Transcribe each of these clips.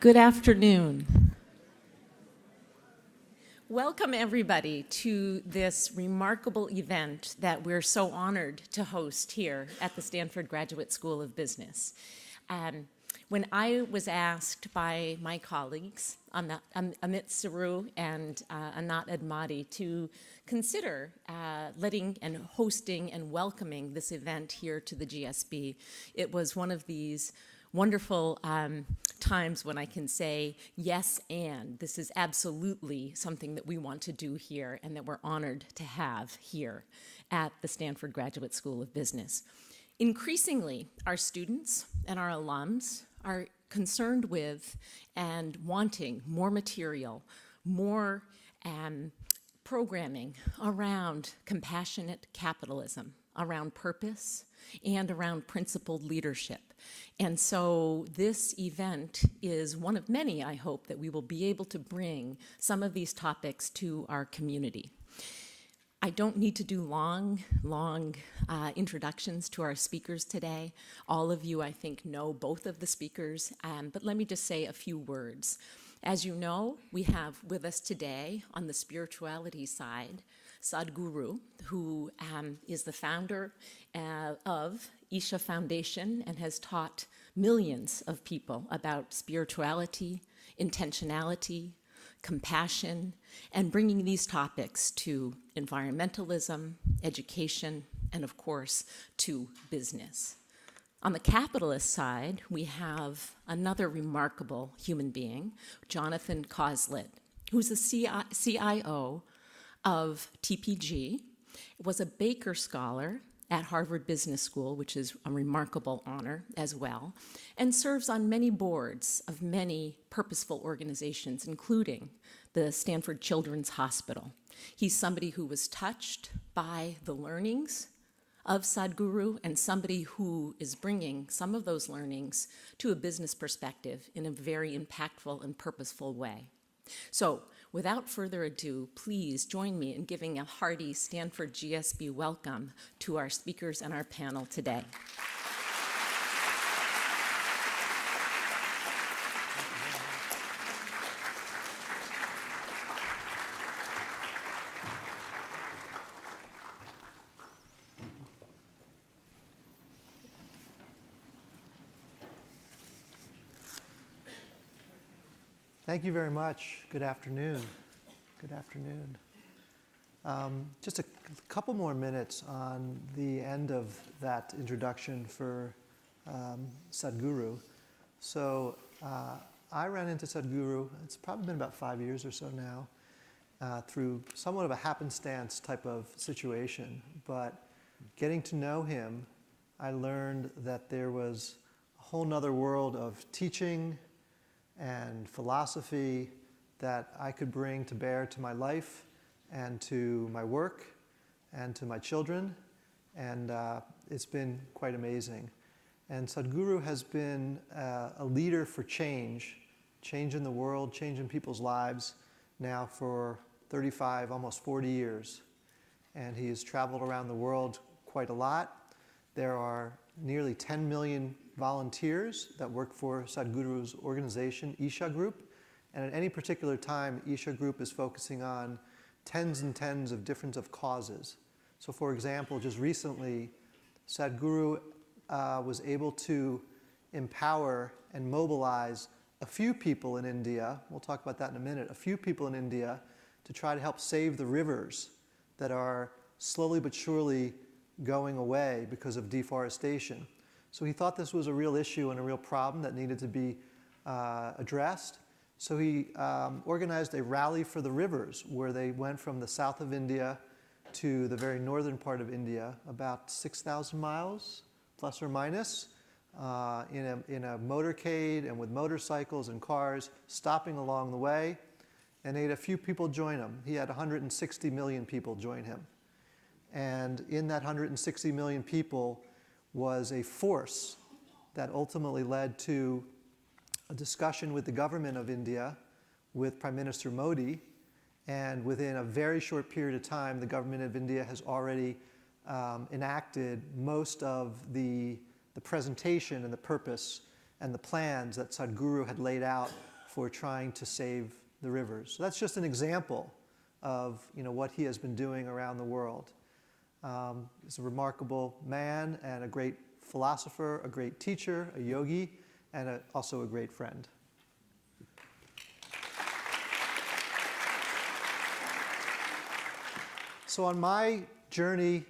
Good afternoon. Welcome, everybody, to this remarkable event that we're so honored to host here at the Stanford Graduate School of Business. When I was asked by my colleagues, Amit Saru and Anat Admati, to consider letting and hosting and welcoming this event here to the GSB, it was one of these wonderful times when I can say, yes, and this is absolutely something that we want to do here and that we're honored to have here at the Stanford Graduate School of Business. Increasingly, our students and our alums are concerned with and wanting more material, more programming around compassionate capitalism, around purpose, and around principled leadership. And so this event is one of many, I hope, that we will be able to bring some of these topics to our community. I don't need to do long introductions to our speakers today. All of you, I think, know both of the speakers, but let me just say a few words. As you know, we have with us today on the spirituality side, Sadhguru, who is the founder of Isha Foundation and has taught millions of people about spirituality, intentionality, compassion, and bringing these topics to environmentalism, education, and of course, to business. On the capitalist side, we have another remarkable human being, Jonathan Coslet, who's the CIO of TPG, was a Baker Scholar at Harvard Business School, which is a remarkable honor as well, and serves on many boards of many purposeful organizations, including the Stanford Children's Hospital. He's somebody who was touched by the learnings of Sadhguru and somebody who is bringing some of those learnings to a business perspective in a very impactful and purposeful way. So, without further ado, please join me in giving a hearty Stanford GSB welcome to our speakers and our panel today. Thank you very much. Good afternoon. Good afternoon. Just a couple more minutes on the end of that introduction for Sadhguru. So I ran into Sadhguru, it's probably been about 5 years or so now, through somewhat of a happenstance type of situation. But getting to know him, I learned that there was a whole nother world of teaching and philosophy that I could bring to bear to my life and to my work and to my children, and it's been quite amazing. And Sadhguru has been a leader for change in the world, change in people's lives now for 35, almost 40 years. And he has traveled around the world quite a lot. There are nearly 10 million volunteers that work for Sadhguru's organization, Isha Group. And at any particular time, Isha Group is focusing on tens and tens of different causes. So for example, just recently, Sadhguru was able to empower and mobilize a few people in India, we'll talk about that in a minute, a few people in India to try to help save the rivers that are slowly but surely going away because of deforestation. So he thought this was a real issue and a real problem that needed to be addressed. So he organized a rally for the rivers where they went from the south of India to the very northern part of India, about 6,000 miles, plus or minus, in a motorcade and with motorcycles and cars, stopping along the way. And he had a few people join him. He had 160 million people join him. And in that 160 million people was a force that ultimately led to a discussion with the government of India, with Prime Minister Modi, and within a very short period of time, the government of India has already enacted most of the presentation and the purpose and the plans that Sadhguru had laid out for trying to save the rivers. So that's just an example of what he has been doing around the world. He's a remarkable man and a great philosopher, a great teacher, a yogi, and also a great friend. So on my journey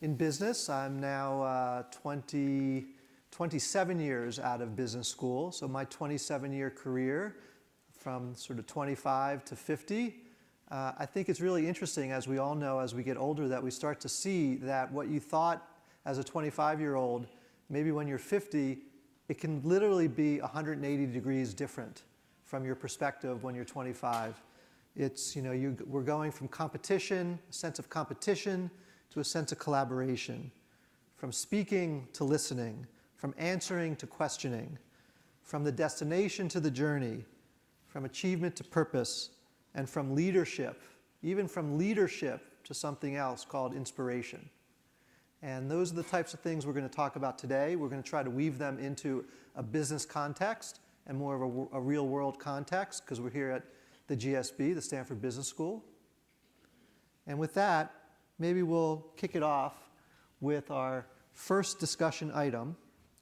in business, I'm now 27 years out of business school. So my 27-year career from sort of 25 to 50, I think it's really interesting, as we all know, as we get older, that we start to see that what you thought as a 25-year-old, maybe when you're 50, it can literally be 180 degrees different from your perspective when you're 25. It's, we're going from competition, a sense of competition, to a sense of collaboration, from speaking to listening, from answering to questioning, from the destination to the journey, from achievement to purpose, and from leadership, even from leadership to something else called inspiration. And those are the types of things we're going to talk about today. We're going to try to weave them into a business context and more of a real-world context, because we're here at the GSB, the Stanford Business School. And with that, maybe we'll kick it off with our first discussion item.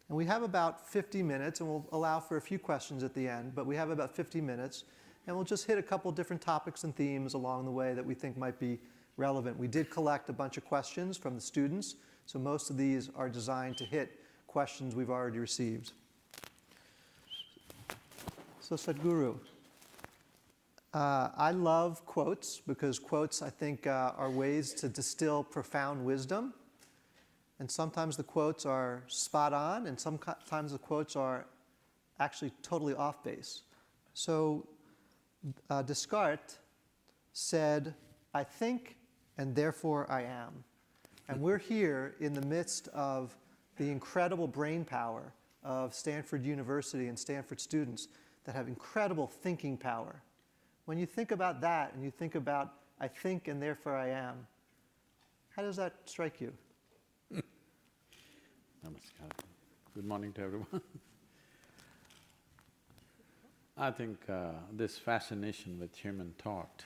And we have about 50 minutes, and we'll allow for a few questions at the end, but we have about 50 minutes. And we'll just hit a couple different topics and themes along the way that we think might be relevant. We did collect a bunch of questions from the students, so most of these are designed to hit questions we've already received. So Sadhguru, I love quotes, because quotes, I think, are ways to distill profound wisdom. And sometimes the quotes are spot on, and sometimes the quotes are actually totally off base. So Descartes said, "I think, and therefore I am." And we're here in the midst of the incredible brain power of Stanford University and Stanford students that have incredible thinking power. When you think about that, and you think about, "I think, and therefore I am," how does that strike you? Namaskar. Good morning to everyone. I think this fascination with human thought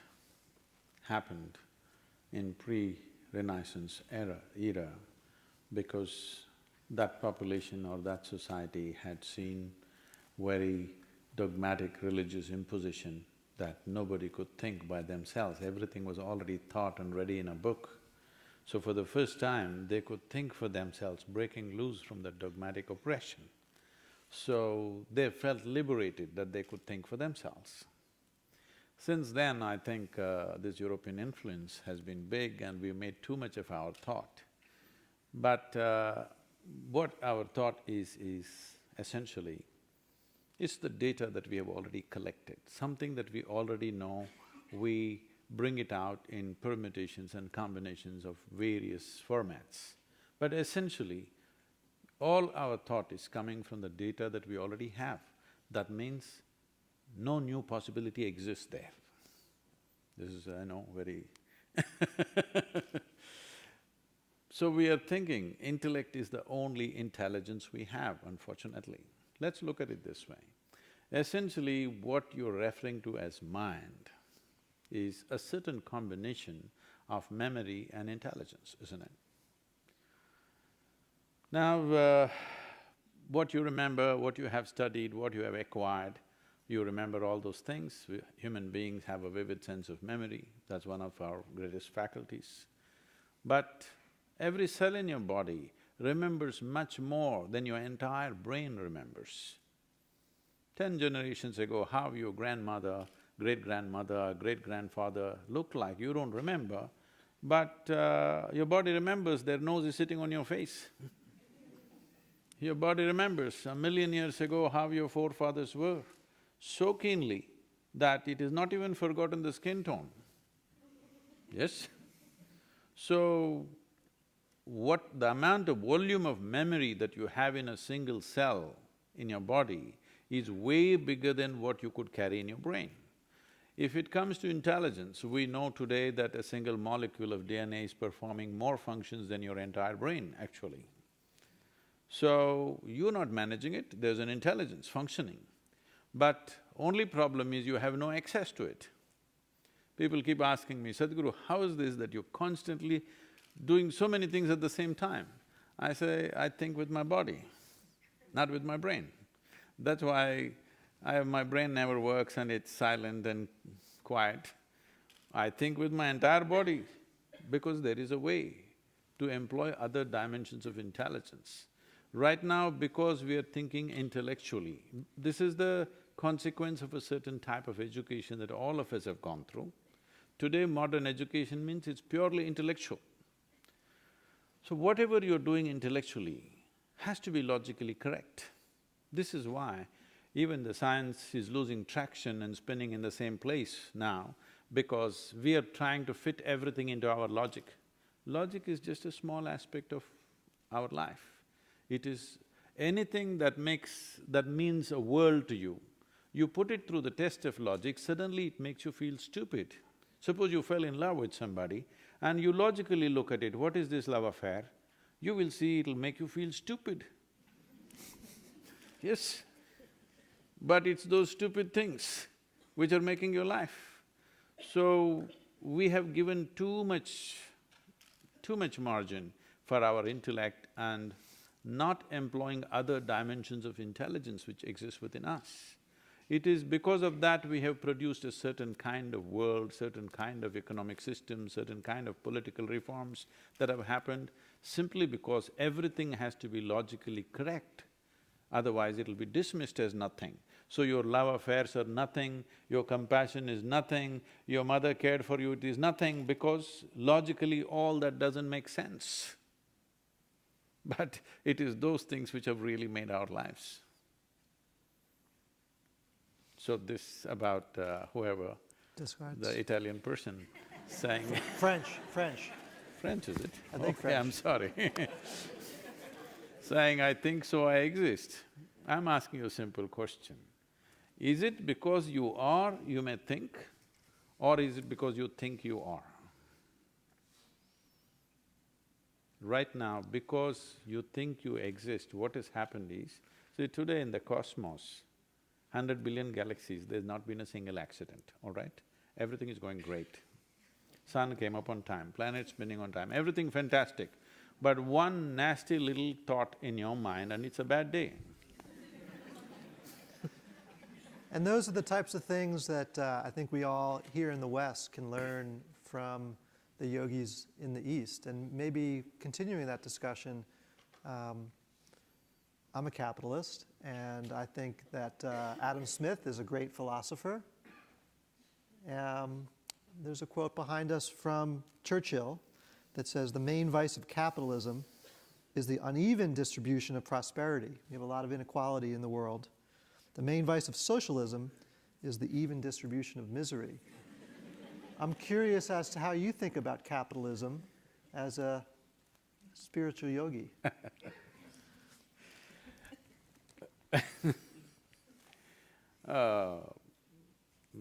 happened in pre-Renaissance era because that population or that society had seen very dogmatic religious imposition that nobody could think by themselves. Everything was already taught and ready in a book. So for the first time, they could think for themselves, breaking loose from the dogmatic oppression. So they felt liberated that they could think for themselves. Since then, I think this European influence has been big and we made too much of our thought. But what our thought is essentially, it's the data that we have already collected. Something that we already know, we bring it out in permutations and combinations of various formats. But essentially, all our thought is coming from the data that we already have. That means no new possibility exists there. This is, I know, very So we are thinking intellect is the only intelligence we have, unfortunately. Let's look at it this way. Essentially, what you're referring to as mind is a certain combination of memory and intelligence, isn't it? Now, what you remember, what you have studied, what you have acquired, you remember all those things. Human beings have a vivid sense of memory, that's one of our greatest faculties. But every cell in your body remembers much more than your entire brain remembers. 10 generations ago, how your grandmother, great-grandmother, great-grandfather looked like, you don't remember, but your body remembers their nose is sitting on your face. Your body remembers 1,000,000 years ago how your forefathers were, so keenly that it is not even forgotten the skin tone. Yes? So, the amount of volume of memory that you have in a single cell in your body is way bigger than what you could carry in your brain. If it comes to intelligence, we know today that a single molecule of DNA is performing more functions than your entire brain, actually. So, you're not managing it, there's an intelligence functioning. But only problem is you have no access to it. People keep asking me, Sadhguru, how is this that you're constantly doing so many things at the same time? I say, I think with my body, not with my brain. That's why my brain never works and it's silent and quiet. I think with my entire body because there is a way to employ other dimensions of intelligence. Right now, because we are thinking intellectually, this is the consequence of a certain type of education that all of us have gone through. Today, modern education means it's purely intellectual. So whatever you're doing intellectually has to be logically correct. This is why even the science is losing traction and spinning in the same place now, because we are trying to fit everything into our logic. Logic is just a small aspect of our life. It is anything that means a world to you. You put it through the test of logic, suddenly it makes you feel stupid. Suppose you fell in love with somebody and you logically look at it, what is this love affair? You will see it'll make you feel stupid. Yes, but it's those stupid things which are making your life. So, we have given too much margin for our intellect and not employing other dimensions of intelligence which exist within us. It is because of that we have produced a certain kind of world, certain kind of economic system, certain kind of political reforms that have happened simply because everything has to be logically correct, otherwise it'll be dismissed as nothing. So your love affairs are nothing, your compassion is nothing, your mother cared for you, it is nothing because logically all that doesn't make sense. But it is those things which have really made our lives. So this about whoever, Describes. the Italian person saying French. French, is it? I think Okay, I'm sorry saying, I think so, I exist. I'm asking you a simple question. Is it because you are, you may think, or is it because you think you are? Right now, because you think you exist, what has happened is, see today in the cosmos, 100 billion galaxies, there's not been a single accident, all right? Everything is going great. Sun came up on time, planets spinning on time, everything fantastic. But one nasty little thought in your mind and it's a bad day. And those are the types of things that I think we all here in the West can learn from the yogis in the East. And maybe continuing that discussion, I'm a capitalist, and I think that Adam Smith is a great philosopher. There's a quote behind us from Churchill that says, "The main vice of capitalism is the uneven distribution of prosperity." We have a lot of inequality in the world. "The main vice of socialism is the even distribution of misery." I'm curious as to how you think about capitalism as a spiritual yogi.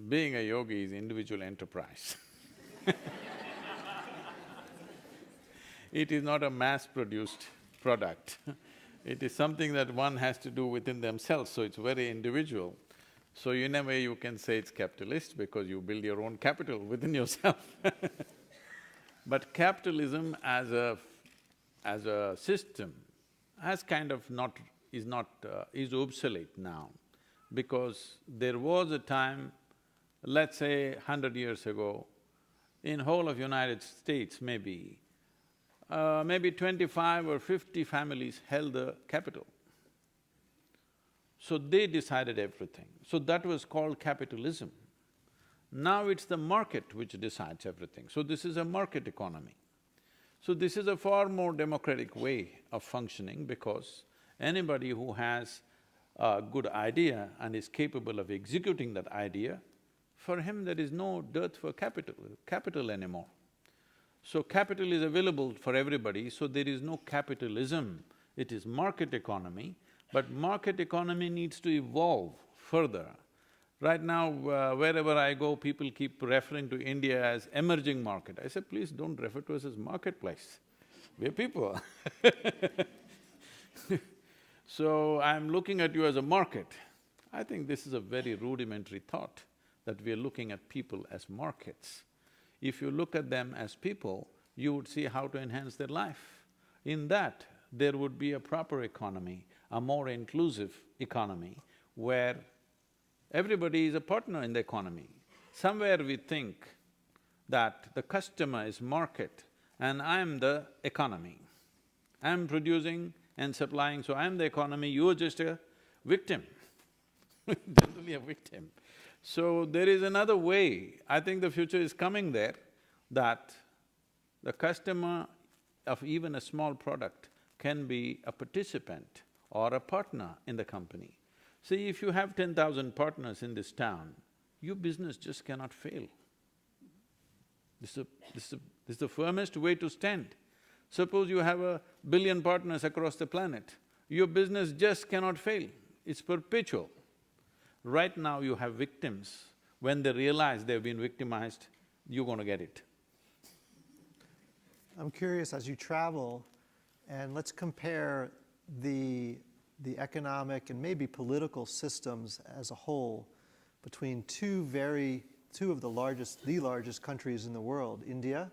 Being a yogi is individual enterprise. It is not a mass-produced product. It is something that one has to do within themselves, so it's very individual. So in a way you can say it's capitalist because you build your own capital within yourself. But capitalism as a system has kind of is obsolete now, because there was a time, let's say 100 years ago, in whole of United States maybe 25 or 50 families held the capital. So they decided everything. So that was called capitalism. Now it's the market which decides everything. So this is a market economy. So this is a far more democratic way of functioning because anybody who has a good idea and is capable of executing that idea, for him there is no dearth for capital anymore. So capital is available for everybody, so there is no capitalism, it is market economy, but market economy needs to evolve further. Right now, wherever I go, people keep referring to India as emerging market. I say, please don't refer to us as marketplace, we're people. So I'm looking at you as a market. I think this is a very rudimentary thought, that we are looking at people as markets. If you look at them as people, you would see how to enhance their life. In that, there would be a proper economy, a more inclusive economy, where everybody is a partner in the economy. Somewhere we think that the customer is market and I'm the economy. I'm producing and supplying, so I'm the economy, you're just a victim generally a victim. So there is another way, I think the future is coming there, that the customer of even a small product can be a participant or a partner in the company. See, if you have 10,000 partners in this town, your business just cannot fail. This is the firmest way to stand. Suppose you have 1 billion partners across the planet, your business just cannot fail, it's perpetual. Right now you have victims, when they realize they've been victimized, you're going to get it. I'm curious, as you travel, and let's compare the economic and maybe political systems as a whole between two of the largest countries in the world, India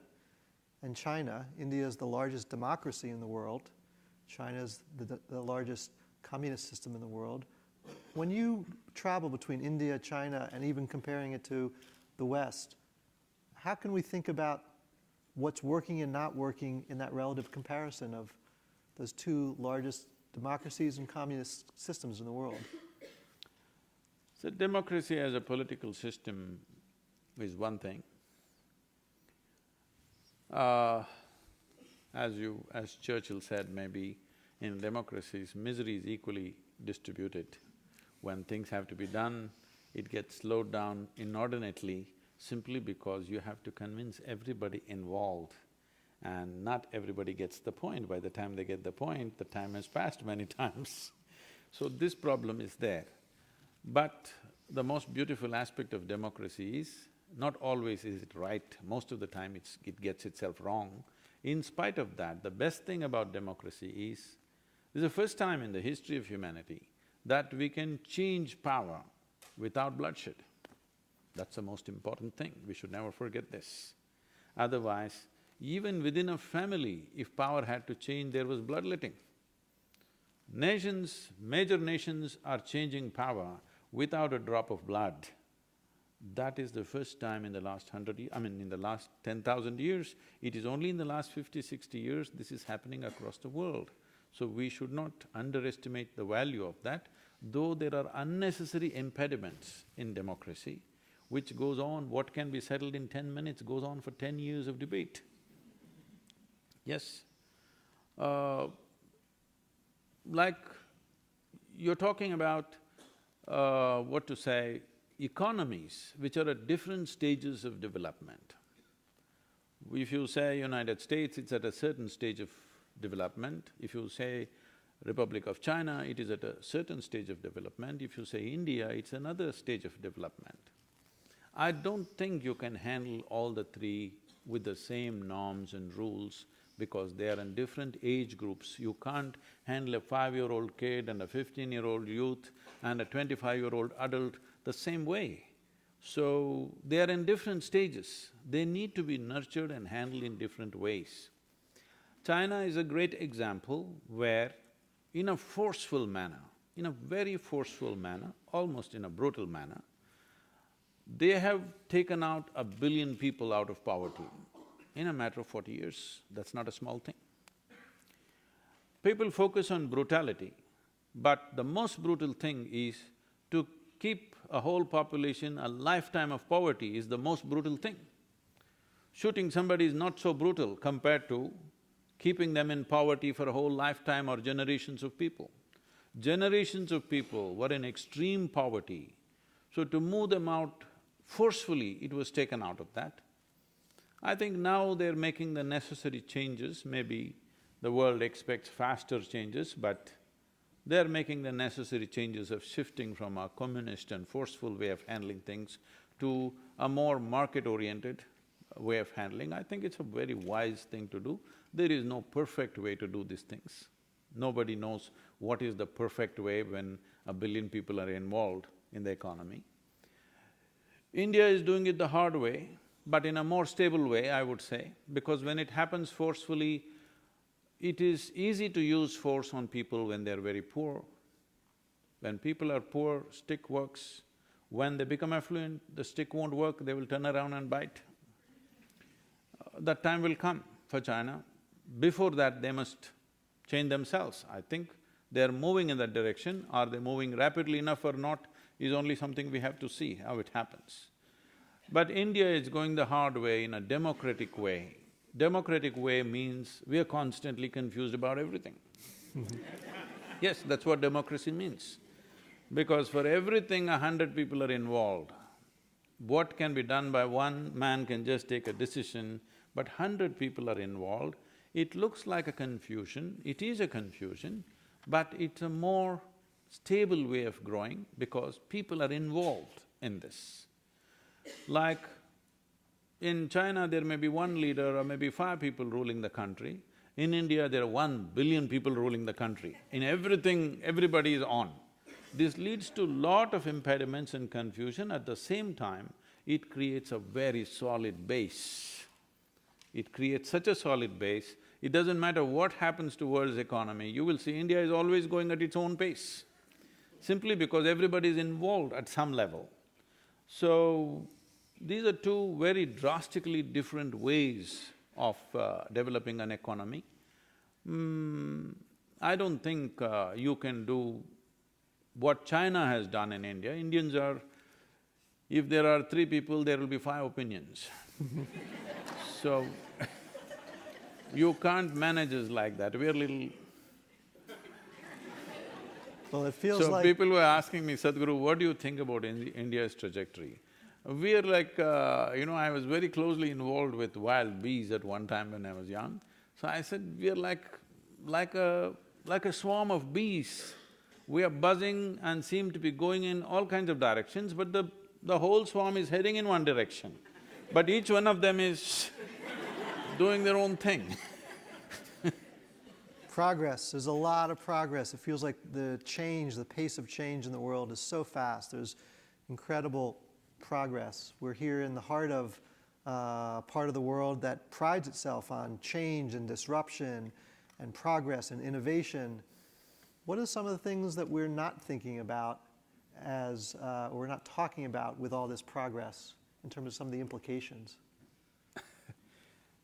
and China. India is the largest democracy in the world. China is the largest communist system in the world. When you travel between India, China, and even comparing it to the West, how can we think about what's working and not working in that relative comparison of those two largest democracies and communist systems in the world? So democracy as a political system is one thing. As Churchill said, maybe in democracies, misery is equally distributed. When things have to be done, it gets slowed down inordinately simply because you have to convince everybody involved, and not everybody gets the point. By the time they get the point, the time has passed many times. So this problem is there. But the most beautiful aspect of democracy is, not always is it right, most of the time it gets itself wrong. In spite of that, the best thing about democracy is, this is the first time in the history of humanity that we can change power without bloodshed. That's the most important thing, we should never forget this. Otherwise, even within a family, if power had to change, there was bloodletting. Major nations are changing power without a drop of blood. That is the first time in the last in the last 10,000 years. It is only in the last 50, 60 years this is happening across the world. So we should not underestimate the value of that, though there are unnecessary impediments in democracy, which goes on, what can be settled in 10 minutes goes on for 10 years of debate. Yes. Like you're talking about, economies which are at different stages of development. If you say United States, it's at a certain stage of development. If you say Republic of China, it is at a certain stage of development. If you say India, it's another stage of development. I don't think you can handle all the three with the same norms and rules, because they are in different age groups. You can't handle a 5-year-old kid and a 15-year-old youth and a 25-year-old adult the same way. So, they are in different stages. They need to be nurtured and handled in different ways. China is a great example where, in a forceful manner, in a very forceful manner, almost in a brutal manner, they have taken out 1 billion people out of poverty in a matter of 40 years. That's not a small thing. People focus on brutality, but the most brutal thing is to keep a whole population a lifetime of poverty is the most brutal thing. Shooting somebody is not so brutal compared to keeping them in poverty for a whole lifetime or generations of people. Generations of people were in extreme poverty, so to move them out forcefully, it was taken out of that. I think now they're making the necessary changes. Maybe the world expects faster changes, but they're making the necessary changes of shifting from a communist and forceful way of handling things to a more market-oriented way of handling. I think it's a very wise thing to do. There is no perfect way to do these things. Nobody knows what is the perfect way when 1 billion people are involved in the economy. India is doing it the hard way, but in a more stable way, I would say, because when it happens forcefully, it is easy to use force on people when they're very poor. When people are poor, stick works. When they become affluent, the stick won't work, they will turn around and bite. That time will come for China. Before that, they must change themselves. I think they're moving in that direction. Are they moving rapidly enough or not is only something we have to see how it happens. But India is going the hard way in a democratic way. Democratic way means we are constantly confused about everything. Yes, that's what democracy means. Because for everything 100 people are involved. What can be done by one man can just take a decision, but 100 people are involved. It looks like a confusion, it is a confusion, but it's a more stable way of growing because people are involved in this. Like in China, there may be one leader or maybe 5 people ruling the country. In India, there are 1 billion people ruling the country. In everything, everybody is on. This leads to lot of impediments and confusion. At the same time, it creates a very solid base. It creates such a solid base, it doesn't matter what happens to world's economy, you will see India is always going at its own pace, simply because everybody is involved at some level. So, these are two very drastically different ways of developing an economy. I don't think you can do what China has done in India. Indians are… if there are 3 people, there will be 5 opinions. So, you can't manage us like that, we are little… Well, it feels So like… people were asking me, Sadhguru, what do you think about India's trajectory? We are like, I was very closely involved with wild bees at one time when I was young. So I said, we are like a swarm of bees. We are buzzing and seem to be going in all kinds of directions, but the whole swarm is heading in one direction. But each one of them is doing their own thing. Progress, there's a lot of progress. It feels like the pace of change in the world is so fast. There's incredible progress. We're here in the heart of part of the world that prides itself on change and disruption and progress and innovation. What are some of the things that we're not thinking about as, or we're not talking about with all this progress in terms of some of the implications?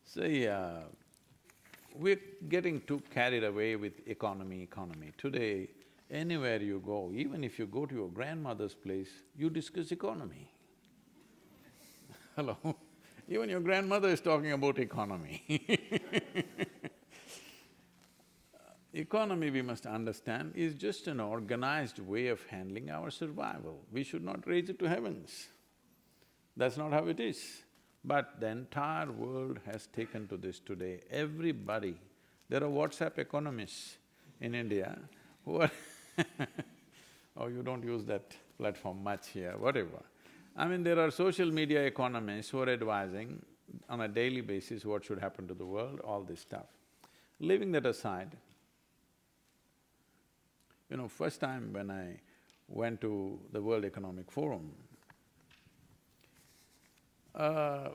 See, we're getting too carried away with economy. Today, anywhere you go, even if you go to your grandmother's place, you discuss economy. Hello? Even your grandmother is talking about economy. Economy, we must understand, is just an organized way of handling our survival. We should not raise it to heavens. That's not how it is. But the entire world has taken to this today. Everybody… there are WhatsApp economists in India who are oh, you don't use that platform much here, whatever. I mean, there are social media economists who are advising on a daily basis what should happen to the world, all this stuff. Leaving that aside, first time when I went to the World Economic Forum, a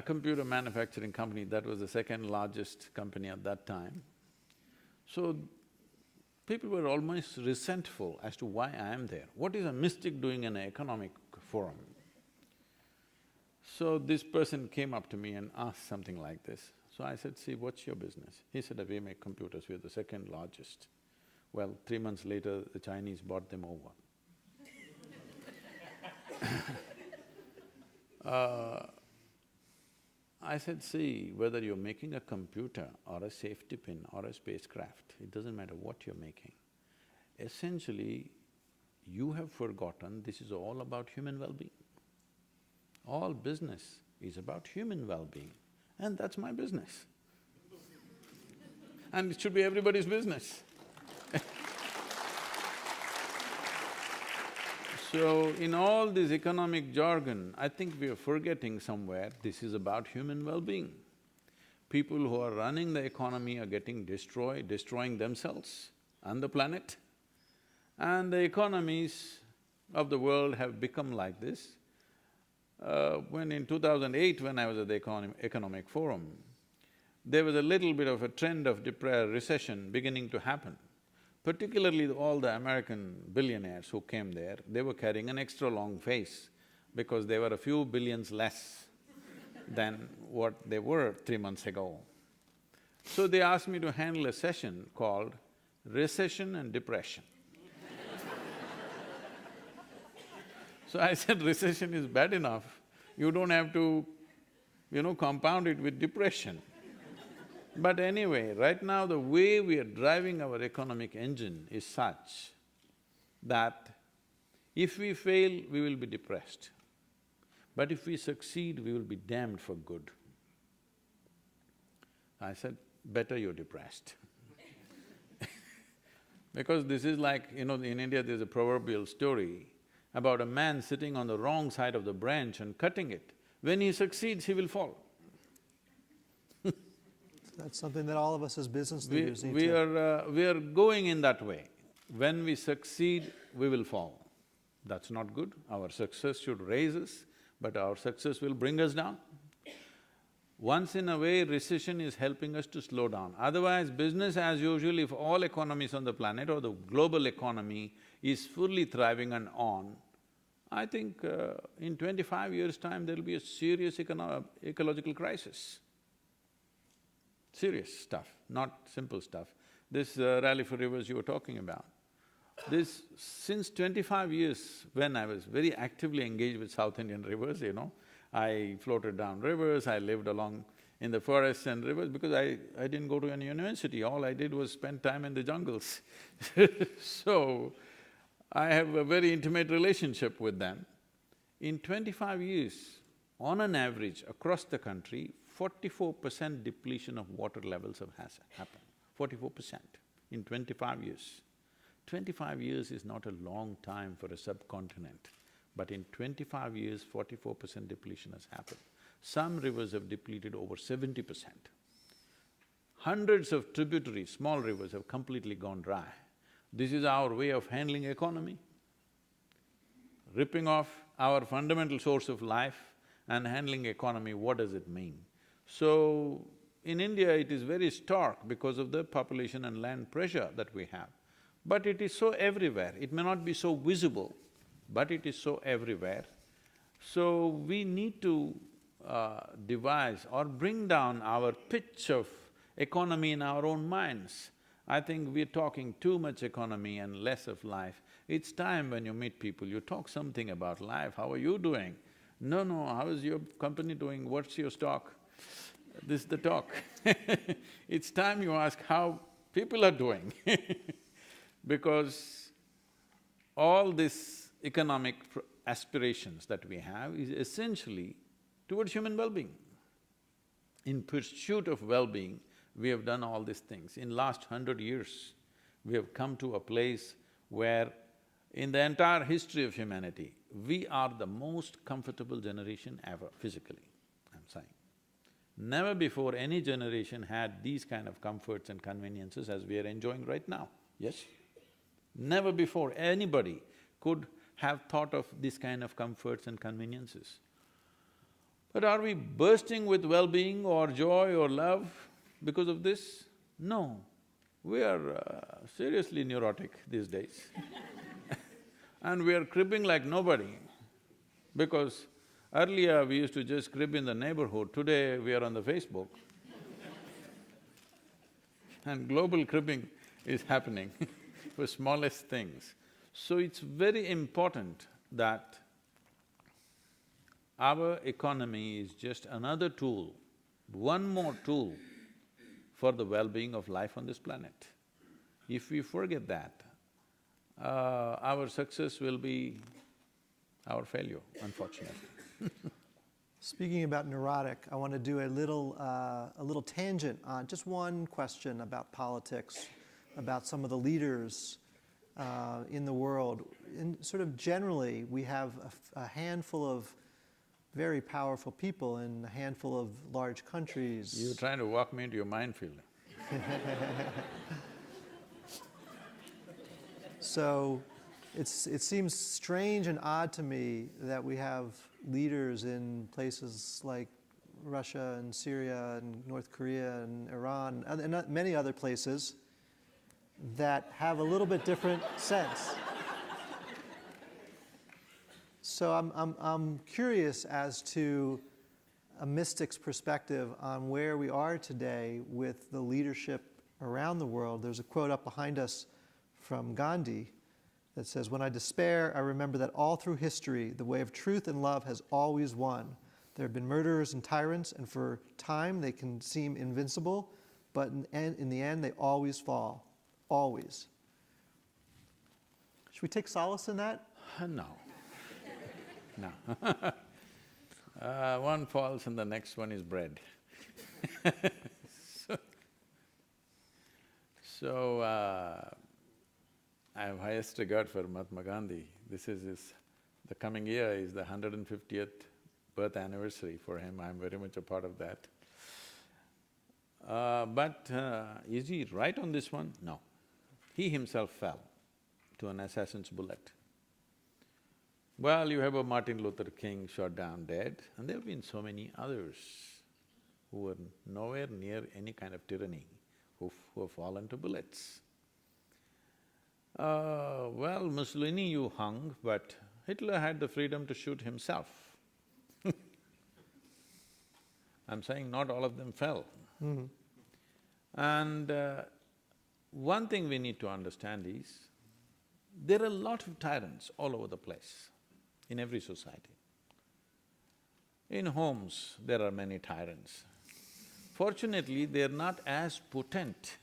computer manufacturing company, that was the second largest company at that time. So, people were almost resentful as to why I am there. What is a mystic doing in an economic forum? So this person came up to me and asked something like this. So I said, see, what's your business? He said, we make computers, we're the second largest. Well, 3 months later, the Chinese bought them over. I said, see, whether you're making a computer or a safety pin or a spacecraft, it doesn't matter what you're making. Essentially, you have forgotten this is all about human well-being. All business is about human well-being, and that's my business. And it should be everybody's business. So, in all this economic jargon, I think we are forgetting somewhere this is about human well-being. People who are running the economy are getting destroying themselves and the planet. And the economies of the world have become like this. When in 2008, when I was at the Economic Forum, there was a little bit of a trend of recession beginning to happen. Particularly all the American billionaires who came there, they were carrying an extra long face because they were a few billions less than what they were 3 months ago. So they asked me to handle a session called Recession and Depression. So I said, recession is bad enough, you don't have to, compound it with depression. But anyway, right now the way we are driving our economic engine is such that if we fail, we will be depressed. But if we succeed, we will be damned for good. I said, better you're depressed. Because this is like, in India there's a proverbial story about a man sitting on the wrong side of the branch and cutting it. When he succeeds, he will fall. That's something that all of us as business We leaders need to… we are going in that way. When we succeed, we will fall. That's not good. Our success should raise us, but our success will bring us down. Once in a way, recession is helping us to slow down. Otherwise, business as usual, if all economies on the planet or the global economy is fully thriving and on, I think in 25 years' time, there'll be a serious ecological crisis. Serious stuff, not simple stuff. This Rally for Rivers you were talking about, since 25 years, when I was very actively engaged with South Indian rivers, I floated down rivers, I lived along in the forests and rivers because I didn't go to any university, all I did was spend time in the jungles. So, I have a very intimate relationship with them. In 25 years, on an average, across the country, 44% depletion of water levels has happened, 44% in 25 years. 25 years is not a long time for a subcontinent, but in 25 years, 44% depletion has happened. Some rivers have depleted over 70%. Hundreds of tributaries, small rivers have completely gone dry. This is our way of handling economy. Ripping off our fundamental source of life and handling economy, what does it mean? So, in India it is very stark because of the population and land pressure that we have. But it is so everywhere, it may not be so visible, but it is so everywhere. So, we need to devise or bring down our pitch of economy in our own minds. I think we're talking too much economy and less of life. It's time when you meet people, you talk something about life, how are you doing? No, how is your company doing, what's your stock? This is the talk. It's time you ask how people are doing because all these economic aspirations that we have is essentially towards human well-being. In pursuit of well-being, we have done all these things. In last 100 years, we have come to a place where in the entire history of humanity, we are the most comfortable generation ever, physically, I'm saying. Never before any generation had these kind of comforts and conveniences as we are enjoying right now, yes? Never before anybody could have thought of this kind of comforts and conveniences. But are we bursting with well-being or joy or love because of this? No, we are seriously neurotic these days and we are cribbing like nobody because earlier we used to just crib in the neighborhood, today we are on the Facebook and global cribbing is happening for smallest things. So it's very important that our economy is just another tool, one more tool for the well-being of life on this planet. If we forget that, our success will be our failure, unfortunately. Speaking about neurotic, I want to do a little tangent on just one question about politics, about some of the leaders in the world. Sort of generally, we have a handful of very powerful people in a handful of large countries. You're trying to walk me into your minefield. So, it seems strange and odd to me that we have leaders in places like Russia and Syria and North Korea and Iran and many other places that have a little bit different sense. So I'm curious as to a mystic's perspective on where we are today with the leadership around the world. There's a quote up behind us from Gandhi that says, "When I despair, I remember that all through history, the way of truth and love has always won. There have been murderers and tyrants, and for time they can seem invincible, but in the end they always fall. Always." Should we take solace in that? No. No. One falls and the next one is bread. So I have highest regard for Mahatma Gandhi. The coming year is the 150th birth anniversary for him. I'm very much a part of that. But is he right on this one? No. He himself fell to an assassin's bullet. Well, you have a Martin Luther King shot down dead, and there have been so many others who were nowhere near any kind of tyranny, who have fallen to bullets. Well, Mussolini you hung, but Hitler had the freedom to shoot himself. I'm saying not all of them fell. Mm-hmm. And one thing we need to understand is, there are a lot of tyrants all over the place, in every society. In homes, there are many tyrants. Fortunately, they're not as potent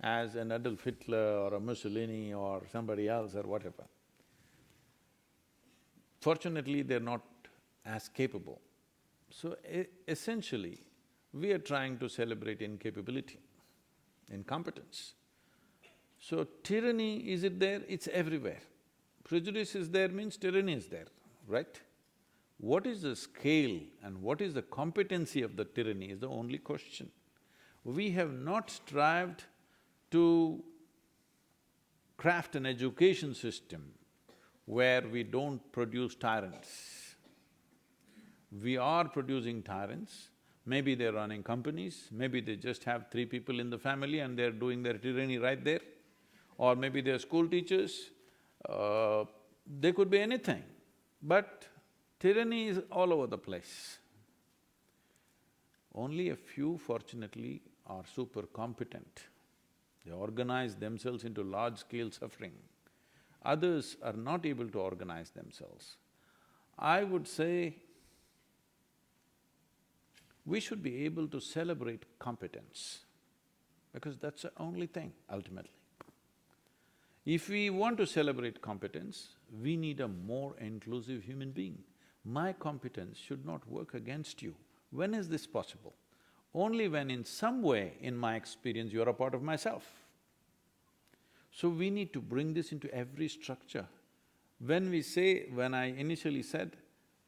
as an Adolf Hitler or a Mussolini or somebody else or whatever. Fortunately, they're not as capable. So essentially, we are trying to celebrate incapability, incompetence. So tyranny, is it there? It's everywhere. Prejudice is there means tyranny is there, right? What is the scale and what is the competency of the tyranny is the only question. We have not strived to craft an education system where we don't produce tyrants. We are producing tyrants. Maybe they're running companies, maybe they just have 3 people in the family and they're doing their tyranny right there. Or maybe they're school teachers, they could be anything. But tyranny is all over the place. Only a few, fortunately, are super competent. They organize themselves into large-scale suffering. Others are not able to organize themselves. I would say we should be able to celebrate competence, because that's the only thing, ultimately. If we want to celebrate competence, we need a more inclusive human being. My competence should not work against you. When is this possible? Only when in some way, in my experience, you're a part of myself. So we need to bring this into every structure. When I initially said,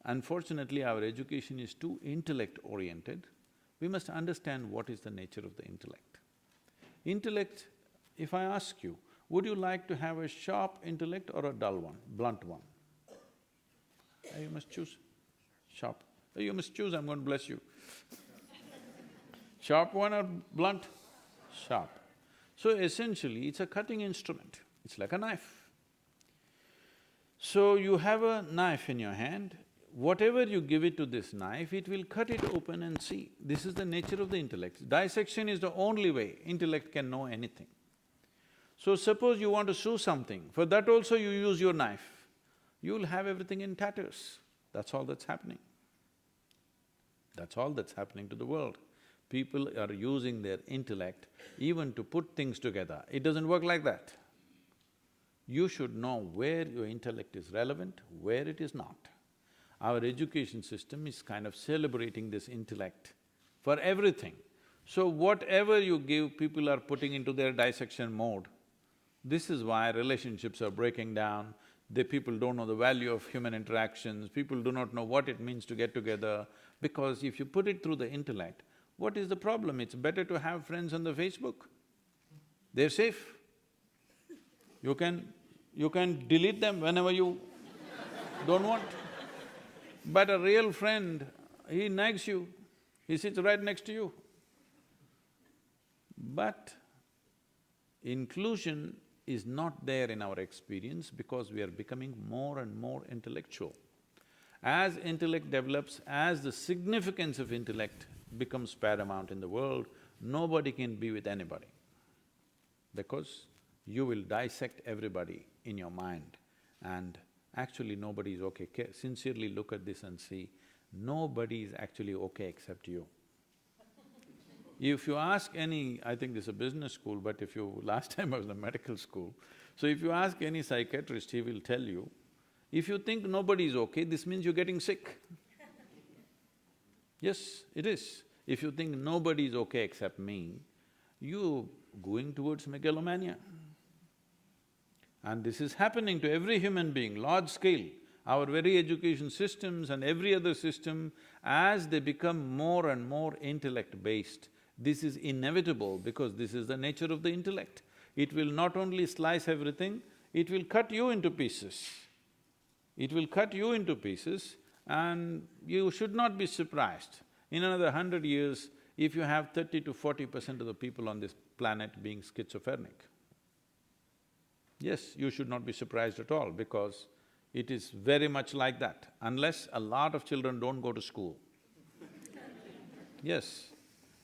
unfortunately our education is too intellect-oriented, we must understand what is the nature of the intellect. Intellect, if I ask you, would you like to have a sharp intellect or a dull one, blunt one? You must choose. Sharp. You must choose, I'm going to bless you. Sharp one or blunt? Sharp. So essentially, it's a cutting instrument, it's like a knife. So you have a knife in your hand, whatever you give it to this knife, it will cut it open and see. This is the nature of the intellect. Dissection is the only way intellect can know anything. So suppose you want to sew something, for that also you use your knife, you'll have everything in tatters. That's all that's happening. That's all that's happening to the world. People are using their intellect even to put things together. It doesn't work like that. You should know where your intellect is relevant, where it is not. Our education system is kind of celebrating this intellect for everything. So whatever you give, people are putting into their dissection mode. This is why relationships are breaking down, people don't know the value of human interactions, people do not know what it means to get together, because if you put it through the intellect, what is the problem? It's better to have friends on the Facebook. They're safe. You can You can delete them whenever you don't want. But a real friend, he nags you, he sits right next to you. But inclusion is not there in our experience because we are becoming more and more intellectual. As intellect develops, as the significance of intellect becomes paramount in the world, nobody can be with anybody because you will dissect everybody in your mind and actually nobody is okay. Sincerely look at this and see, nobody is actually okay except you. If you ask any… I think this is a business school, but if you… last time I was in a medical school, so if you ask any psychiatrist, he will tell you, if you think nobody is okay, this means you're getting sick. Yes, it is. If you think nobody is okay except me, you're going towards megalomania. And this is happening to every human being, large scale. Our very education systems and every other system, as they become more and more intellect-based, this is inevitable because this is the nature of the intellect. It will not only slice everything, it will cut you into pieces. It will cut you into pieces and you should not be surprised. In another 100 years, if you have 30 to 40% of the people on this planet being schizophrenic, yes, you should not be surprised at all because it is very much like that, unless a lot of children don't go to school. Yes,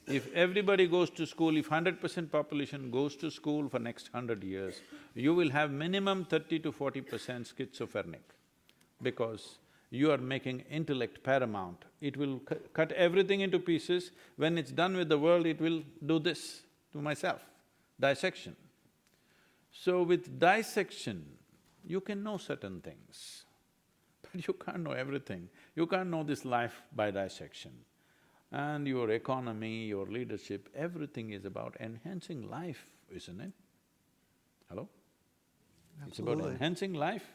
if everybody goes to school, if 100% population goes to school for next 100 years, you will have minimum 30 to 40% schizophrenic because you are making intellect paramount. It will cut everything into pieces. When it's done with the world, it will do this to myself, dissection. So with dissection, you can know certain things, but you can't know everything. You can't know this life by dissection. And your economy, your leadership, everything is about enhancing life, isn't it? Hello? Absolutely. It's about enhancing life,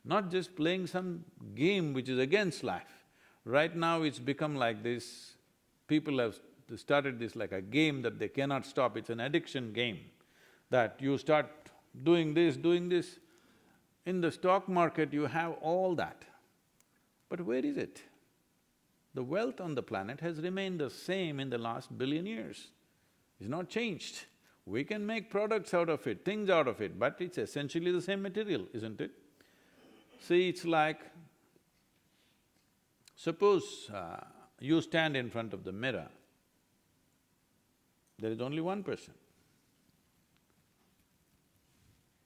not just playing some game which is against life. Right now it's become like this, people have started this like a game that they cannot stop, it's an addiction game, that you start doing this, doing this. In the stock market you have all that, but where is it? The wealth on the planet has remained the same in the last billion years. It's not changed. We can make products out of it, things out of it, but it's essentially the same material, isn't it? See, it's like, suppose you stand in front of the mirror, there is only one person.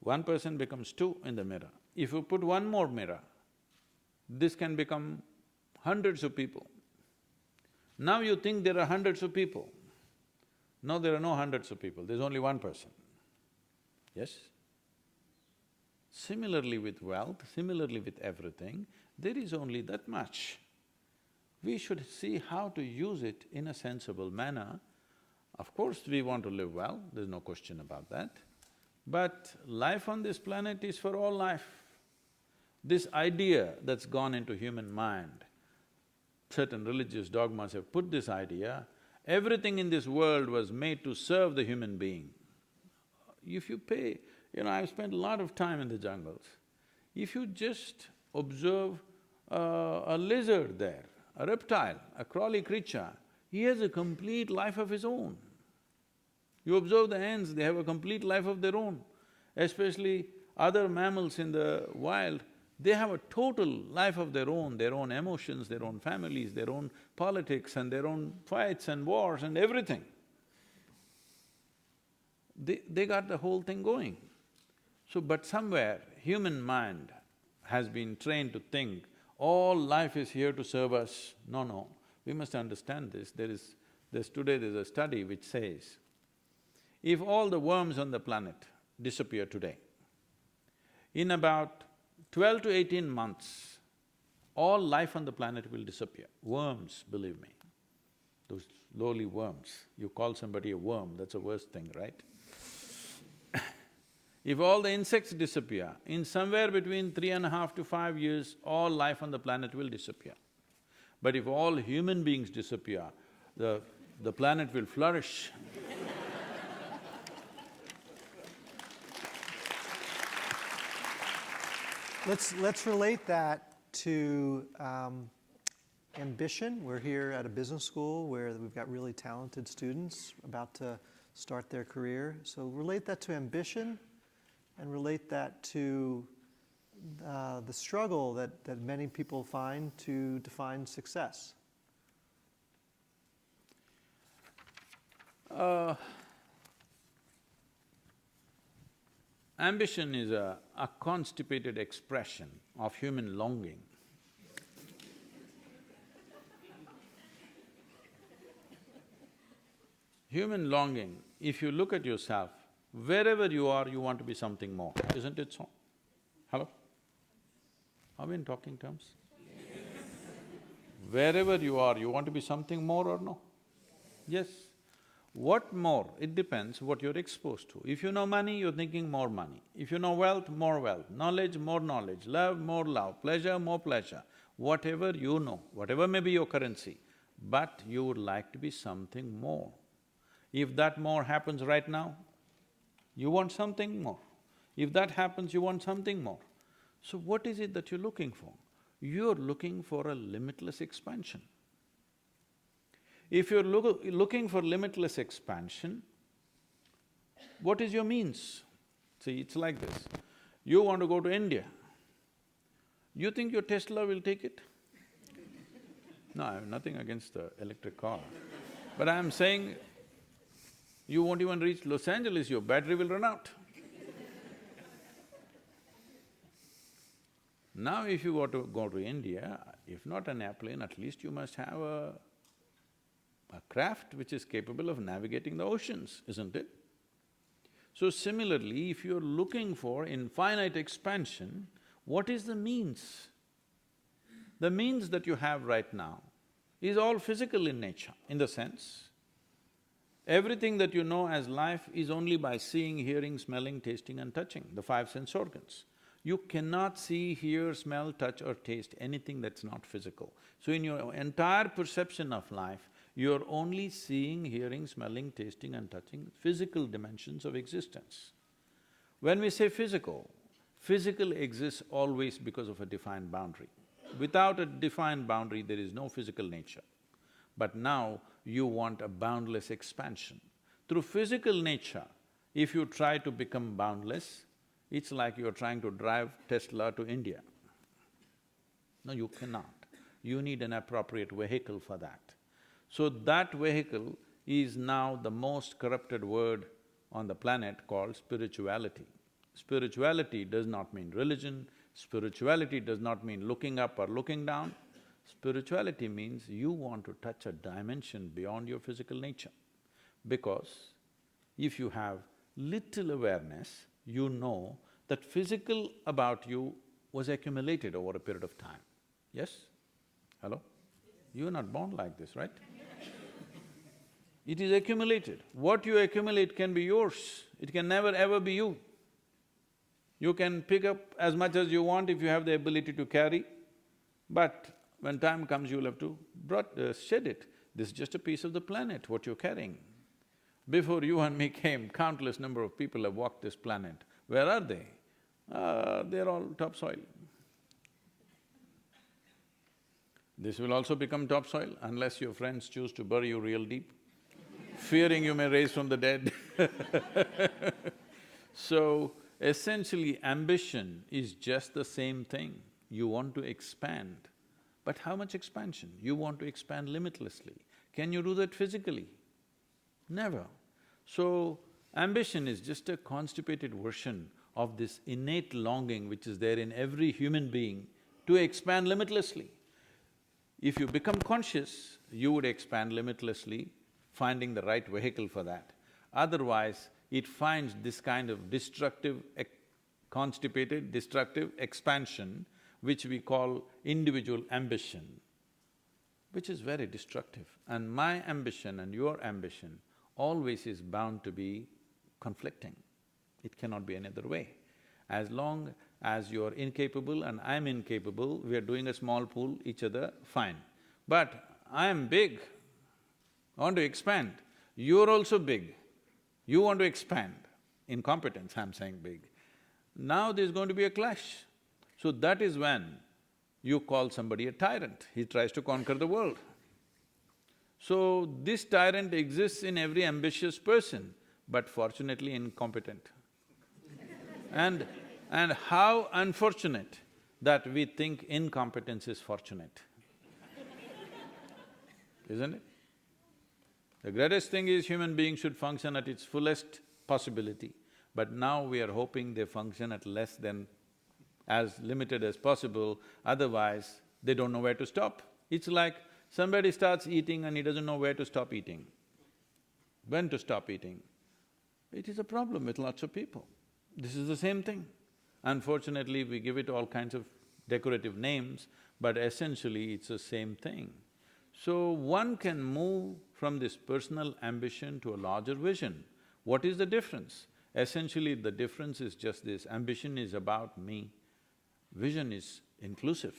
One person becomes two in the mirror. If you put one more mirror, this can become hundreds of people. Now you think there are hundreds of people. No, there are no hundreds of people, there's only one person. Yes? Similarly with wealth, similarly with everything, there is only that much. We should see how to use it in a sensible manner. Of course, we want to live well, there's no question about that. But life on this planet is for all life. This idea that's gone into human mind, certain religious dogmas have put this idea, everything in this world was made to serve the human being. If you pay… I've spent a lot of time in the jungles. If you just observe a lizard there, a reptile, a crawly creature, he has a complete life of his own. You observe the ants, they have a complete life of their own. Especially other mammals in the wild, they have a total life of their own emotions, their own families, their own politics and their own fights and wars and everything. They got the whole thing going. So, but somewhere human mind has been trained to think, all life is here to serve us. No, we must understand this. Today there's a study which says, if all the worms on the planet disappear today, in about 12 to 18 months, all life on the planet will disappear. Worms, believe me, those lowly worms. You call somebody a worm, that's the worst thing, right? If all the insects disappear, in somewhere between 3.5 to 5 years, all life on the planet will disappear. But if all human beings disappear, the planet will flourish. let's relate that to ambition. We're here at a business school where we've got really talented students about to start their career. So relate that to ambition, and relate that to the struggle that many people find to define success. Ambition is a constipated expression of human longing. Human longing, if you look at yourself, wherever you are, you want to be something more, isn't it so? Hello? Are we in talking terms? Wherever you are, you want to be something more or no? Yes. What more? It depends what you're exposed to. If you know money, you're thinking more money. If you know wealth, more wealth. Knowledge, more knowledge. Love, more love. Pleasure, more pleasure. Whatever you know, whatever may be your currency, but you would like to be something more. If that more happens right now, you want something more. If that happens, you want something more. So what is it that you're looking for? You're looking for a limitless expansion. If you're looking for limitless expansion, what is your means? See, it's like this. You want to go to India. You think your Tesla will take it? No, I have nothing against the electric car. But I'm saying, you won't even reach Los Angeles, your battery will run out. Now if you want to go to India, if not an airplane, at least you must have a craft which is capable of navigating the oceans, isn't it? So similarly, if you're looking for infinite expansion, what is the means? The means that you have right now is all physical in nature, in the sense, everything that you know as life is only by seeing, hearing, smelling, tasting and touching, the five sense organs. You cannot see, hear, smell, touch or taste anything that's not physical. So in your entire perception of life, you're only seeing, hearing, smelling, tasting and touching physical dimensions of existence. When we say physical, physical exists always because of a defined boundary. Without a defined boundary, there is no physical nature. But now, you want a boundless expansion. Through physical nature, if you try to become boundless, it's like you're trying to drive Tesla to India. No, you cannot. You need an appropriate vehicle for that. So that vehicle is now the most corrupted word on the planet called spirituality. Spirituality does not mean religion, spirituality does not mean looking up or looking down. Spirituality means you want to touch a dimension beyond your physical nature. Because if you have little awareness, you know that physical about you was accumulated over a period of time. Yes? Hello? You are not born like this, right? It is accumulated. What you accumulate can be yours, it can never ever be you. You can pick up as much as you want if you have the ability to carry, but when time comes you'll have to shed it. This is just a piece of the planet, what you're carrying. Before you and me came, countless number of people have walked this planet. Where are they? They're all topsoil. This will also become topsoil unless your friends choose to bury you real deep, fearing you may raise from the dead. So, essentially ambition is just the same thing. You want to expand, but how much expansion? You want to expand limitlessly. Can you do that physically? Never. So, ambition is just a constipated version of this innate longing which is there in every human being to expand limitlessly. If you become conscious, you would expand limitlessly, finding the right vehicle for that. Otherwise, it finds this kind of destructive, constipated, destructive expansion, which we call individual ambition, which is very destructive. And my ambition and your ambition always is bound to be conflicting. It cannot be any other way. As long as you're incapable and I'm incapable, we are doing a small pool, each other, fine. But I'm big, I want to expand. You're also big, you want to expand. In competence, I'm saying big. Now there's going to be a clash. So that is when you call somebody a tyrant, he tries to conquer the world. So this tyrant exists in every ambitious person, but fortunately incompetent. And how unfortunate that we think incompetence is fortunate, isn't it? The greatest thing is human beings should function at its fullest possibility, but now we are hoping they function at less than as limited as possible, otherwise they don't know where to stop. It's like somebody starts eating and he doesn't know where to stop eating, when to stop eating. It is a problem with lots of people. This is the same thing. Unfortunately, we give it all kinds of decorative names, but essentially it's the same thing. So one can move from this personal ambition to a larger vision. What is the difference? Essentially, the difference is just this: ambition is about me, vision is inclusive.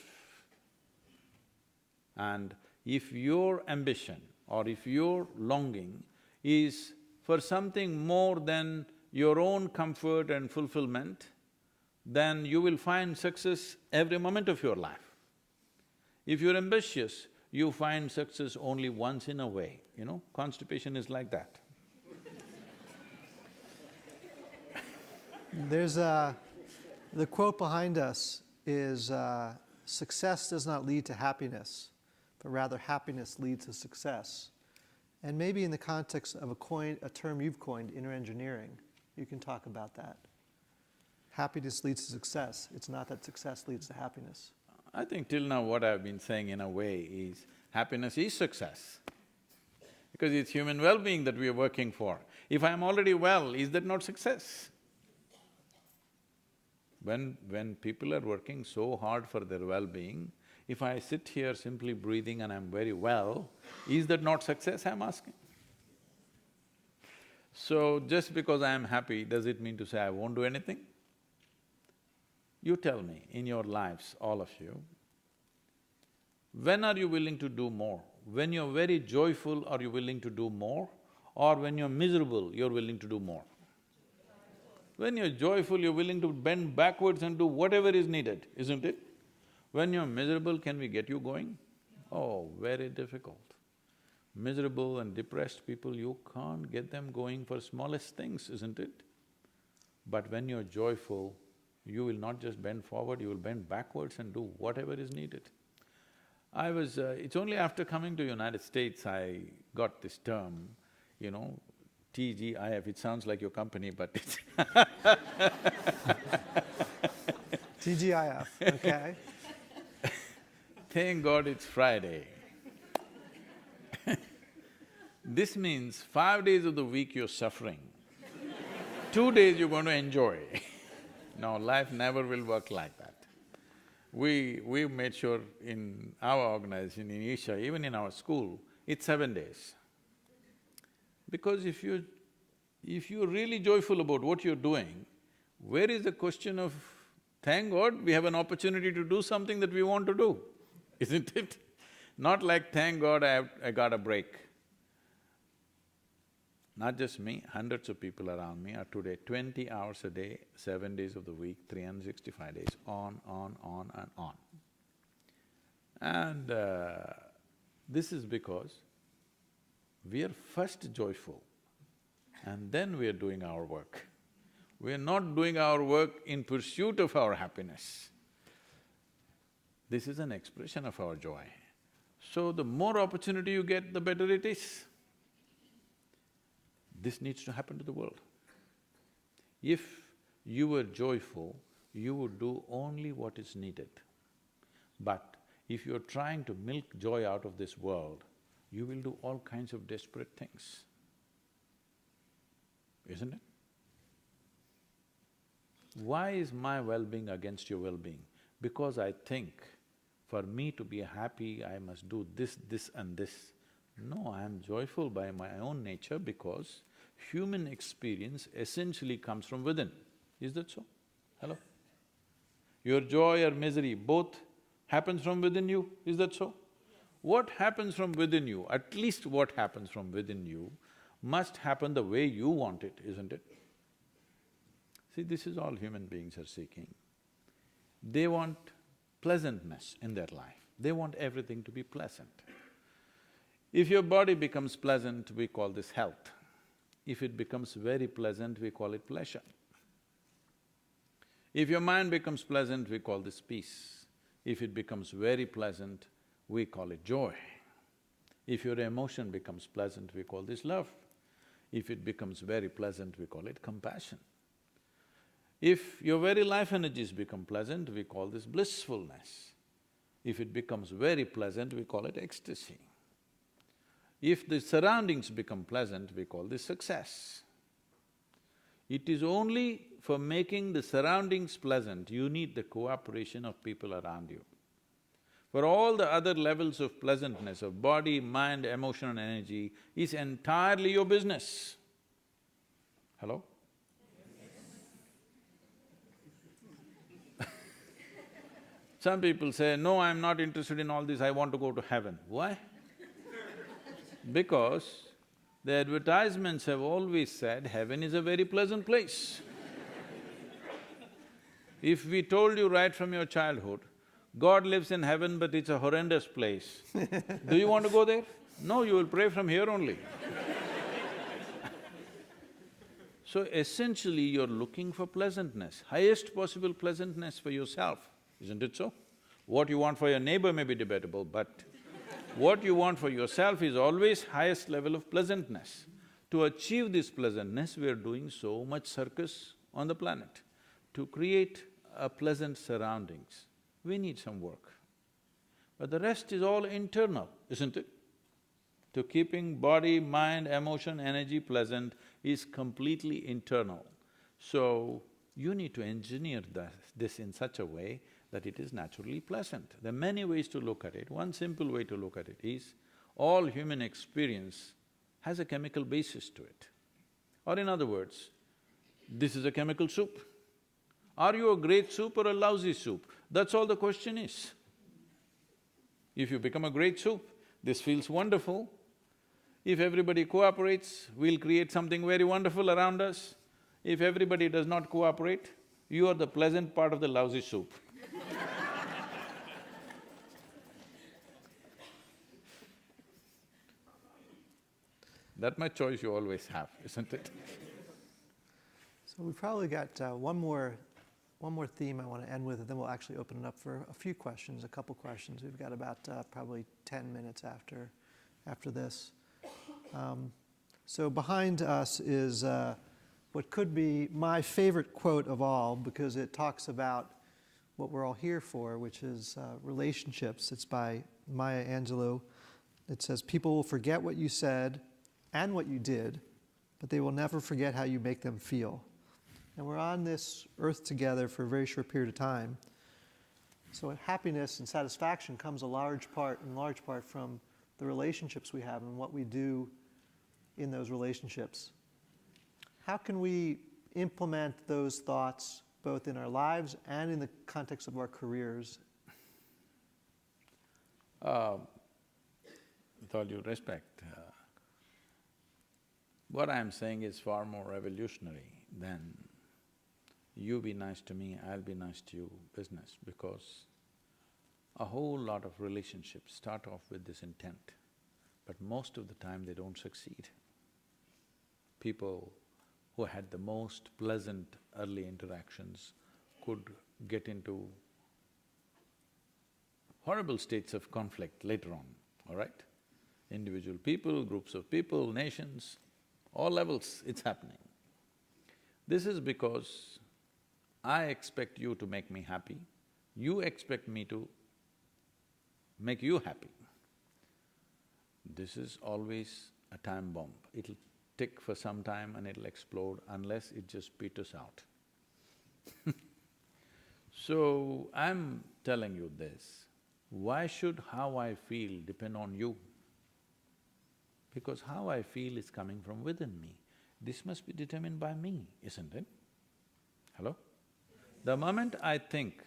And if your ambition or if your longing is for something more than your own comfort and fulfillment, then you will find success every moment of your life. If you're ambitious, you find success only once in a way, constipation is like that. There's the quote behind us is, success does not lead to happiness, but rather happiness leads to success. And maybe in the context of a term you've coined, inner engineering, you can talk about that. Happiness leads to success. It's not that success leads to happiness. I think till now what I've been saying in a way is, happiness is success, because it's human well-being that we are working for. If I'm already well, is that not success? When people are working so hard for their well-being, if I sit here simply breathing and I'm very well, is that not success, I'm asking? So just because I am happy, does it mean to say I won't do anything? You tell me, in your lives, all of you, when are you willing to do more? When you're very joyful, are you willing to do more? Or when you're miserable, you're willing to do more? When you're joyful, you're willing to bend backwards and do whatever is needed, isn't it? When you're miserable, can we get you going? Oh, very difficult. Miserable and depressed people, you can't get them going for smallest things, isn't it? But when you're joyful, you will not just bend forward, you will bend backwards and do whatever is needed. It's only after coming to United States I got this term, TGIF, it sounds like your company, but it's TGIF, okay. Thank God it's Friday. This means 5 days of the week you're suffering, 2 days you're going to enjoy. No, life never will work like that. We made sure in our organization, in Isha, even in our school, it's 7 days. Because if you're really joyful about what you're doing, where is the question of, thank God we have an opportunity to do something that we want to do, isn't it? Not like, thank God I got a break. Not just me, hundreds of people around me are today 20 hours a day, 7 days of the week, 365 days, on and on. And this is because we are first joyful and then we are doing our work. We are not doing our work in pursuit of our happiness. This is an expression of our joy. So the more opportunity you get, the better it is. This needs to happen to the world. If you were joyful, you would do only what is needed. But if you're trying to milk joy out of this world, you will do all kinds of desperate things, isn't it? Why is my well-being against your well-being? Because I think for me to be happy, I must do this, this and this. No, I am joyful by my own nature because human experience essentially comes from within. Is that so? Hello? Your joy or misery, both happens from within you, is that so? What happens from within you, at least what happens from within you, must happen the way you want it, isn't it? See, this is all human beings are seeking. They want pleasantness in their life. They want everything to be pleasant. If your body becomes pleasant, we call this health. If it becomes very pleasant, we call it pleasure. If your mind becomes pleasant, we call this peace. If it becomes very pleasant, we call it joy. If your emotion becomes pleasant, we call this love. If it becomes very pleasant, we call it compassion. If your very life energies become pleasant, we call this blissfulness. If it becomes very pleasant, we call it ecstasy. If the surroundings become pleasant, we call this success. It is only for making the surroundings pleasant, you need the cooperation of people around you. For all the other levels of pleasantness of body, mind, emotion and energy is entirely your business. Hello? Some people say, no, I'm not interested in all this, I want to go to heaven. Why? Because the advertisements have always said heaven is a very pleasant place. If we told you right from your childhood, God lives in heaven but it's a horrendous place, do you want to go there? No, you will pray from here only. So essentially you're looking for pleasantness, highest possible pleasantness for yourself, isn't it so? What you want for your neighbor may be debatable, but what you want for yourself is always highest level of pleasantness. To achieve this pleasantness, we are doing so much circus on the planet. To create a pleasant surroundings, we need some work. But the rest is all internal, isn't it? To keeping body, mind, emotion, energy pleasant is completely internal. So, you need to engineer this in such a way that it is naturally pleasant. There are many ways to look at it. One simple way to look at it is, all human experience has a chemical basis to it. Or in other words, this is a chemical soup. Are you a great soup or a lousy soup? That's all the question is. If you become a great soup, this feels wonderful. If everybody cooperates, we'll create something very wonderful around us. If everybody does not cooperate, you are the pleasant part of the lousy soup. That much choice you always have, isn't it? So we've probably got one more theme I want to end with, and then we'll actually open it up for a few questions, a couple questions. We've got about probably 10 minutes after this. So behind us is what could be my favorite quote of all, because it talks about what we're all here for, which is relationships. It's by Maya Angelou. It says, "People will forget what you said and what you did, but they will never forget how you make them feel." And we're on this earth together for a very short period of time. So happiness and satisfaction comes in large part from the relationships we have and what we do in those relationships. How can we implement those thoughts both in our lives and in the context of our careers? With all due respect, what I'm saying is far more revolutionary than you be nice to me, I'll be nice to you business, because a whole lot of relationships start off with this intent, but most of the time they don't succeed. People who had the most pleasant early interactions could get into horrible states of conflict later on, all right? Individual people, groups of people, nations, all levels, it's happening. This is because I expect you to make me happy, you expect me to make you happy. This is always a time bomb. It'll tick for some time and it'll explode unless it just peters out. So, I'm telling you this, why should how I feel depend on you? Because how I feel is coming from within me. This must be determined by me, isn't it? Hello? The moment I think,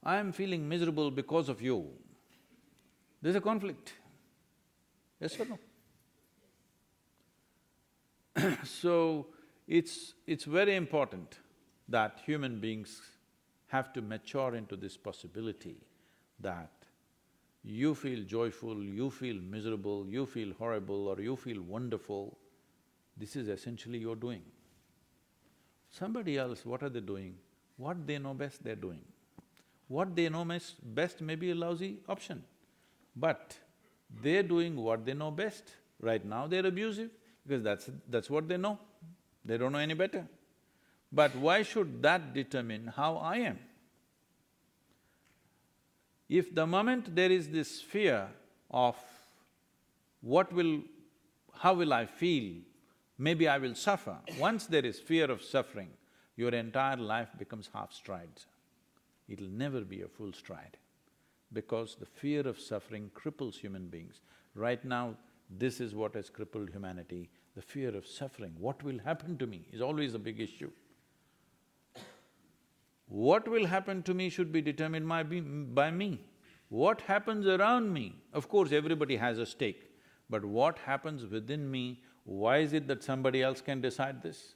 I'm feeling miserable because of you, there's a conflict. Yes or no? So, it's very important that human beings have to mature into this possibility that you feel joyful, you feel miserable, you feel horrible or you feel wonderful, this is essentially your doing. Somebody else, what are they doing? What they know best, they're doing. What they know best may be a lousy option, but they're doing what they know best. Right now they're abusive because that's what they know. They don't know any better. But why should that determine how I am? If the moment there is this fear of how will I feel, maybe I will suffer, once there is fear of suffering, your entire life becomes half strides. It'll never be a full stride, because the fear of suffering cripples human beings. Right now, this is what has crippled humanity, the fear of suffering. What will happen to me is always a big issue. What will happen to me should be determined by me. What happens around me, of course everybody has a stake, but what happens within me, why is it that somebody else can decide this?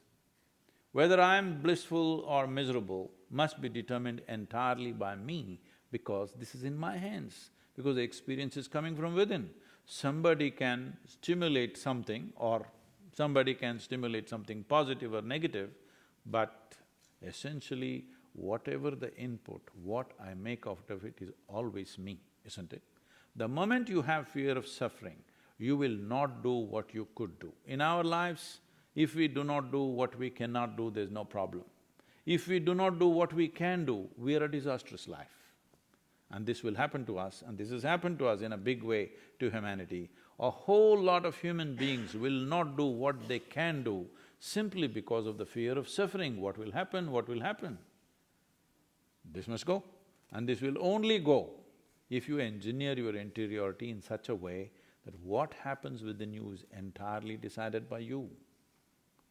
Whether I am blissful or miserable must be determined entirely by me, because this is in my hands, because the experience is coming from within. Somebody can stimulate something or somebody can stimulate something positive or negative, but essentially whatever the input, what I make out of it is always me, isn't it? The moment you have fear of suffering, you will not do what you could do. In our lives, if we do not do what we cannot do, there's no problem. If we do not do what we can do, we are a disastrous life. And this will happen to us, and this has happened to us in a big way to humanity. A whole lot of human beings will not do what they can do simply because of the fear of suffering. What will happen? What will happen? This must go, and this will only go if you engineer your interiority in such a way that what happens within you is entirely decided by you.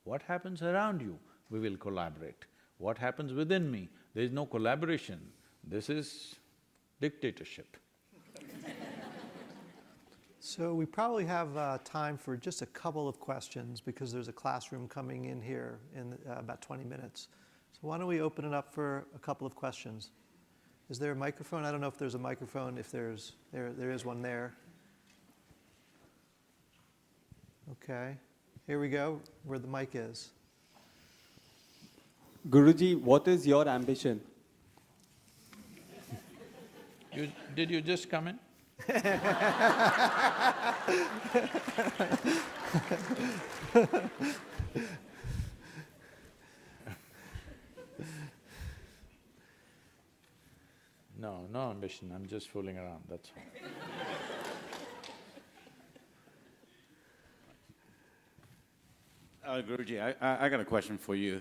What happens around you, we will collaborate. What happens within me, there is no collaboration. This is dictatorship. So we probably have time for just a couple of questions because there's a classroom coming in here in about 20 minutes. So why don't we open it up for a couple of questions? Is there a microphone? I don't know if there's a microphone. If there is one there. Okay, here we go, where the mic is. Guruji, what is your ambition? Did you just come in? No ambition, I'm just fooling around, that's all. Guruji, I got a question for you.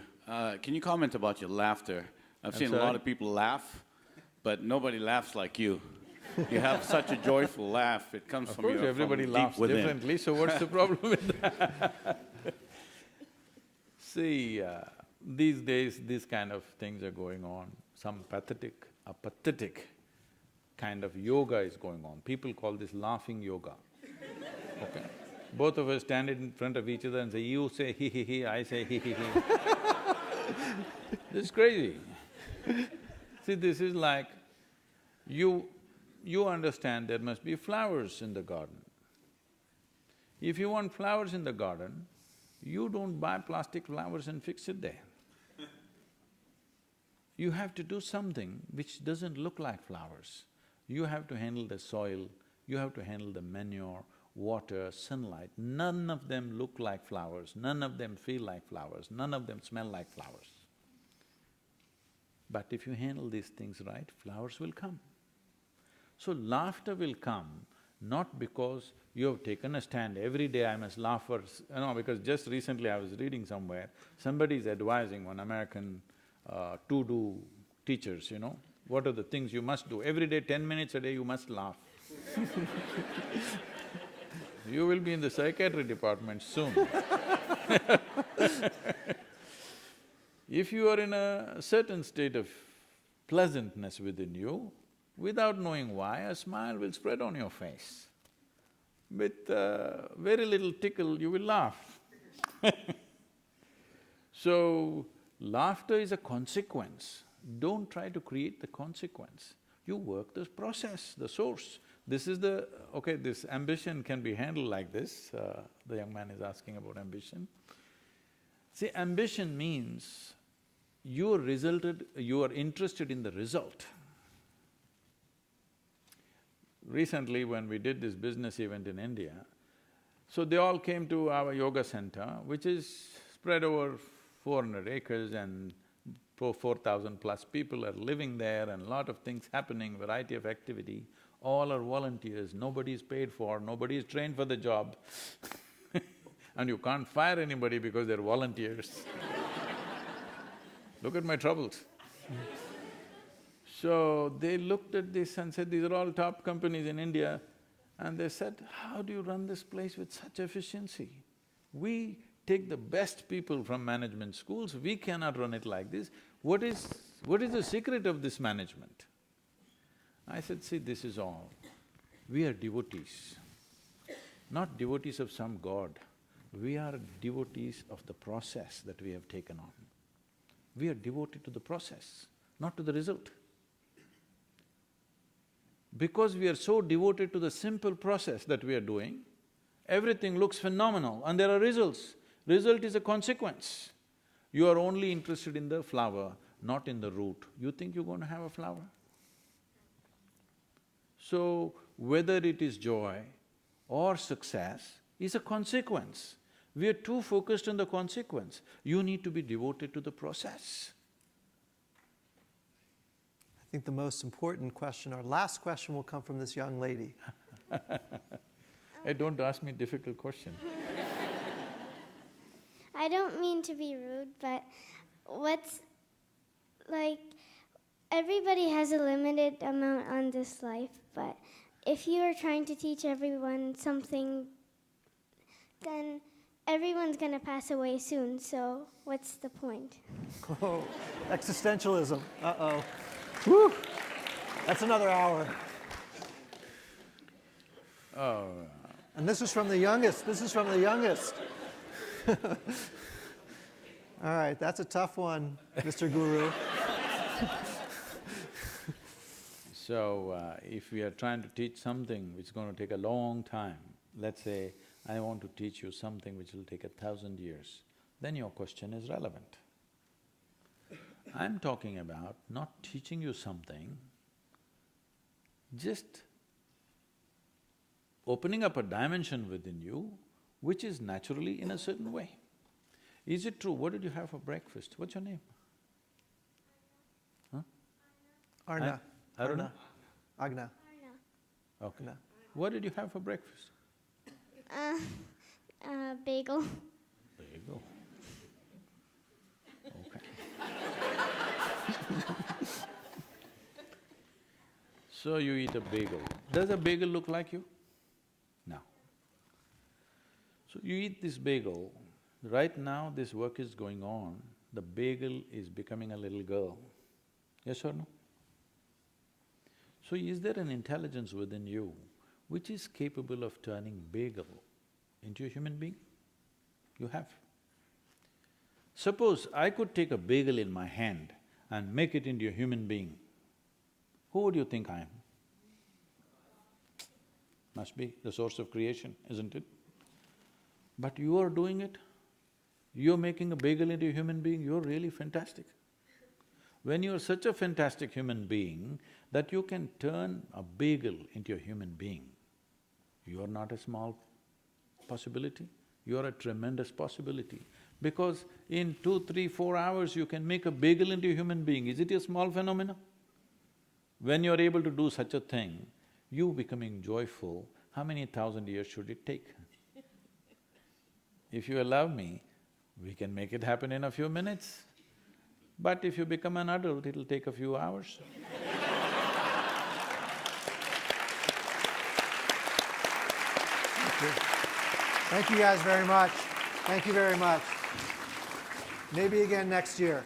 Can you comment about your laughter? I've seen a lot of people laugh, but nobody laughs like you. You have such a joyful laugh, it comes from your deep within. Of course, everybody laughs differently, so what's the problem with that? See, these days, these kind of things are going on. Some pathetic kind of yoga is going on. People call this laughing yoga, okay? Both of us stand in front of each other and say, you say he he he, I say he he he. This is crazy. See, this is like, you understand there must be flowers in the garden. If you want flowers in the garden, you don't buy plastic flowers and fix it there. You have to do something which doesn't look like flowers. You have to handle the soil, you have to handle the manure, water, sunlight. None of them look like flowers, none of them feel like flowers, none of them smell like flowers. But if you handle these things right, flowers will come. So laughter will come not because you have taken a stand, every day I must laugh for… because just recently I was reading somewhere, somebody is advising on American to-do teachers, what are the things you must do? Every day, 10 minutes a day, you must laugh. You will be in the psychiatry department soon. If you are in a certain state of pleasantness within you, without knowing why, a smile will spread on your face. With very little tickle, you will laugh. So, laughter is a consequence. Don't try to create the consequence. You work the process, the source. This is the… okay, this ambition can be handled like this. The young man is asking about ambition. See, ambition means you are interested in the result. Recently, when we did this business event in India, so they all came to our yoga center, which is spread over 400 acres and 4,000 plus people are living there and lot of things happening, variety of activity. All are volunteers, nobody is paid for, nobody is trained for the job and you can't fire anybody because they're volunteers. Look at my troubles. So they looked at this and said, these are all top companies in India, and they said, how do you run this place with such efficiency? We take the best people from management schools, we cannot run it like this. What is the secret of this management? I said, see, this is all. We are devotees, not devotees of some god. We are devotees of the process that we have taken on. We are devoted to the process, not to the result. Because we are so devoted to the simple process that we are doing, everything looks phenomenal and there are results. Result is a consequence. You are only interested in the flower, not in the root. You think you're going to have a flower? So, whether it is joy or success is a consequence. We are too focused on the consequence. You need to be devoted to the process. I think the most important question, our last question, will come from this young lady. Hey, don't ask me difficult questions. I don't mean to be rude, but everybody has a limited amount on this life, but if you are trying to teach everyone something, then everyone's gonna pass away soon, so what's the point? Oh, existentialism, uh-oh. Whew, that's another hour. Oh. And this is from the youngest, All right, that's a tough one, Mr. Guru. So, if we are trying to teach something which is going to take a long time, let's say, I want to teach you something which will take 1,000 years, then your question is relevant. I'm talking about not teaching you something, just opening up a dimension within you which is naturally in a certain way. Is it true? What did you have for breakfast? What's your name? Huh? Arna. Aruna? Agna. Okay. Arna. What did you have for breakfast? Bagel. Bagel. Okay. So you eat a bagel. Does a bagel look like you? No. So you eat this bagel. Right now this work is going on, the bagel is becoming a little girl. Yes or no? So is there an intelligence within you which is capable of turning bagel into a human being? You have. Suppose I could take a bagel in my hand and make it into a human being, who would you think I am? Must be the source of creation, isn't it? But you are doing it. You're making a bagel into a human being, you're really fantastic. When you're such a fantastic human being that you can turn a bagel into a human being, you're not a small possibility, you're a tremendous possibility. Because in 2, 3, 4 hours you can make a bagel into a human being. Is it a small phenomenon? When you're able to do such a thing, you becoming joyful, how many thousand years should it take? If you allow me, we can make it happen in a few minutes. But if you become an adult, it'll take a few hours. Thank you guys very much. Thank you very much. Maybe again next year.